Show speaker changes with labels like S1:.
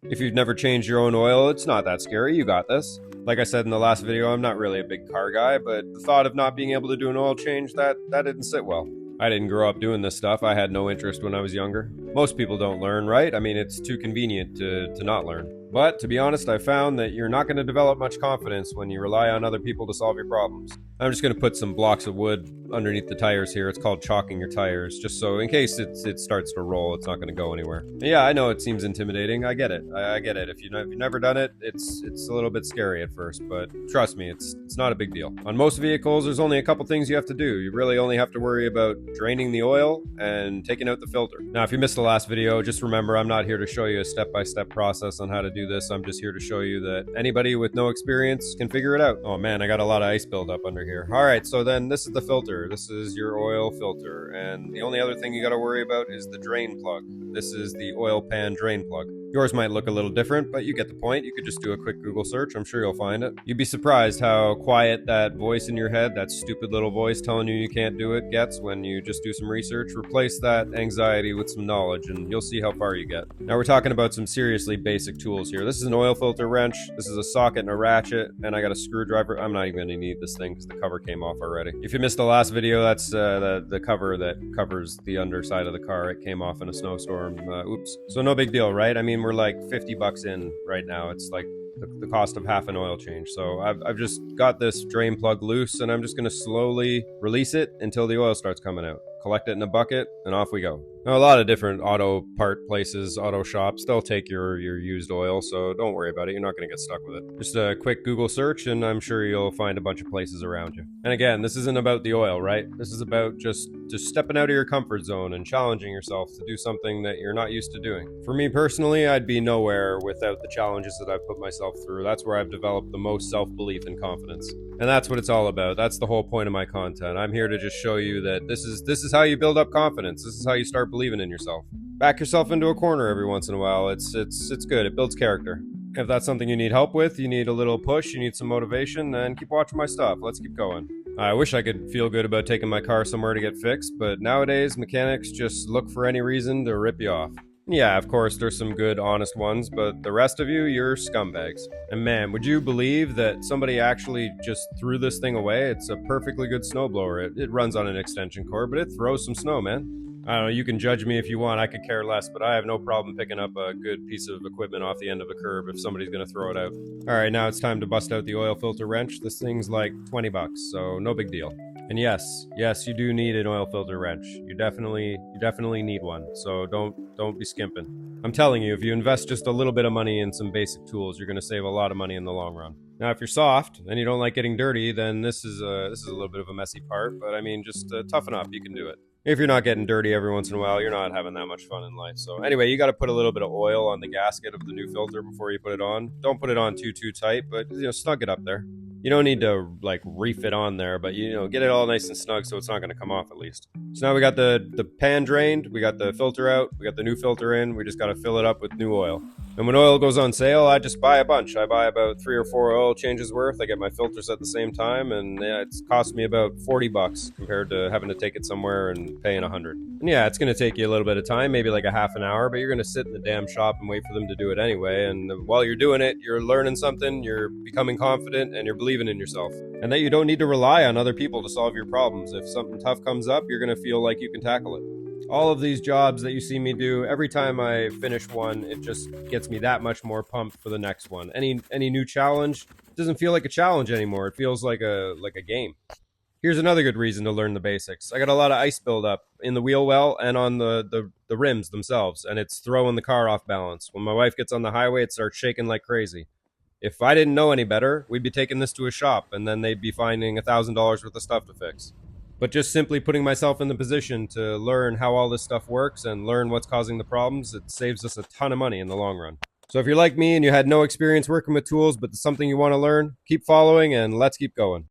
S1: If you've never changed your own oil, it's not that scary, you got this. Like I said in the last video, I'm not really a big car guy, but the thought of not being able to do an oil change, that didn't sit well. I didn't grow up doing this stuff. I had no interest when I was younger. Most people don't learn, right? I mean, it's too convenient to not learn. But to be honest, I found that you're not going to develop much confidence when you rely on other people to solve your problems. I'm just going to put some blocks of wood underneath the tires here. It's called chalking your tires, just so in case it starts to roll, it's not going to go anywhere. And yeah, I know it seems intimidating. I get it. I get it. If you've never done it, it's a little bit scary at first, but trust me, it's not a big deal. On most vehicles, there's only a couple things you have to do. You really only have to worry about draining the oil and taking out the filter. Now, if you missed the last video, just remember I'm not here to show you a step-by-step process on how to do this. I'm just here to show you that anybody with no experience can figure it out. Oh man, I got a lot of ice buildup under here. All right, so then this is the filter. This is your oil filter, and the only other thing you got to worry about is the drain plug. This is the oil pan drain plug. Yours might look a little different, but you get the point. You could just do a quick Google search. I'm sure you'll find it. You'd be surprised how quiet that voice in your head, that stupid little voice telling you can't do it, gets when you just do some research. Replace that anxiety with some knowledge, and you'll see how far you get. Now we're talking about some seriously basic tools here. This is an oil filter wrench. This is a socket and a ratchet, and I got a screwdriver. I'm not even going to need this thing because the cover came off already. If you missed the last video, that's the cover that covers the underside of the car. It came off in a snowstorm. Oops. So no big deal, right? I mean, we're like 50 bucks in right now. It's like the cost of half an oil change. So I've just got this drain plug loose, and I'm just going to slowly release it until the oil starts coming out. Collect it in a bucket, and off we go. Now, a lot of different auto part places, auto shops, they'll take your used oil, so don't worry about it. You're not going to get stuck with it. Just a quick Google search, and I'm sure you'll find a bunch of places around you. And again, this isn't about the oil, right? This is about just stepping out of your comfort zone and challenging yourself to do something that you're not used to doing. For me personally, I'd be nowhere without the challenges that I've put myself through. That's where I've developed the most self-belief and confidence. And that's what it's all about. That's the whole point of my content. I'm here to just show you that this is how you build up confidence. This is how you start believing in yourself. Back yourself into a corner every once in a while. It's good. It builds character. If that's something you need help with, you need a little push, you need some motivation, then keep watching my stuff. Let's keep going. I wish I could feel good about taking my car somewhere to get fixed, but nowadays mechanics just look for any reason to rip you off. Yeah, of course, there's some good, honest ones, but the rest of you, you're scumbags. And man, would you believe that somebody actually just threw this thing away? It's a perfectly good snowblower. It runs on an extension cord, but it throws some snow, man. I don't know, you can judge me if you want, I could care less, but I have no problem picking up a good piece of equipment off the end of a curb if somebody's gonna throw it out. Alright, now it's time to bust out the oil filter wrench. This thing's like 20 bucks, so no big deal. And yes, you do need an oil filter wrench. You definitely need one, so don't be skimping. I'm telling you, if you invest just a little bit of money in some basic tools, you're gonna save a lot of money in the long run. Now, if you're soft and you don't like getting dirty, then this is a little bit of a messy part, but I mean, just toughen up, you can do it. If you're not getting dirty every once in a while, you're not having that much fun in life. So anyway, you got to put a little bit of oil on the gasket of the new filter before you put it on. Don't put it on too tight, but snug it up there. You don't need to like reef it on there, but get it all nice and snug so it's not going to come off at least. So now we got the pan drained, we got the filter out, we got the new filter in, we just got to fill it up with new oil. And when oil goes on sale, I just buy a bunch. I buy about 3 or 4 oil changes worth. I get my filters at the same time, and yeah, it's cost me about 40 bucks compared to having to take it somewhere and paying 100. And yeah, it's going to take you a little bit of time, maybe like a half an hour, but you're going to sit in the damn shop and wait for them to do it anyway. And while you're doing it, you're learning something, you're becoming confident, and you're believing in yourself. And that you don't need to rely on other people to solve your problems. If something tough comes up, you're going to feel like you can tackle it. All of these jobs that you see me do, every time I finish one, it just gets me that much more pumped for the next one. Any new challenge doesn't feel like a challenge anymore. It feels like a game. Here's another good reason to learn the basics. I got a lot of ice buildup in the wheel well and on the rims themselves, and it's throwing the car off balance. When my wife gets on the highway, it starts shaking like crazy. If I didn't know any better, we'd be taking this to a shop, and then they'd be finding $1,000 worth of stuff to fix. But just simply putting myself in the position to learn how all this stuff works and learn what's causing the problems, it saves us a ton of money in the long run. So if you're like me and you had no experience working with tools, but it's something you want to learn, keep following and let's keep going.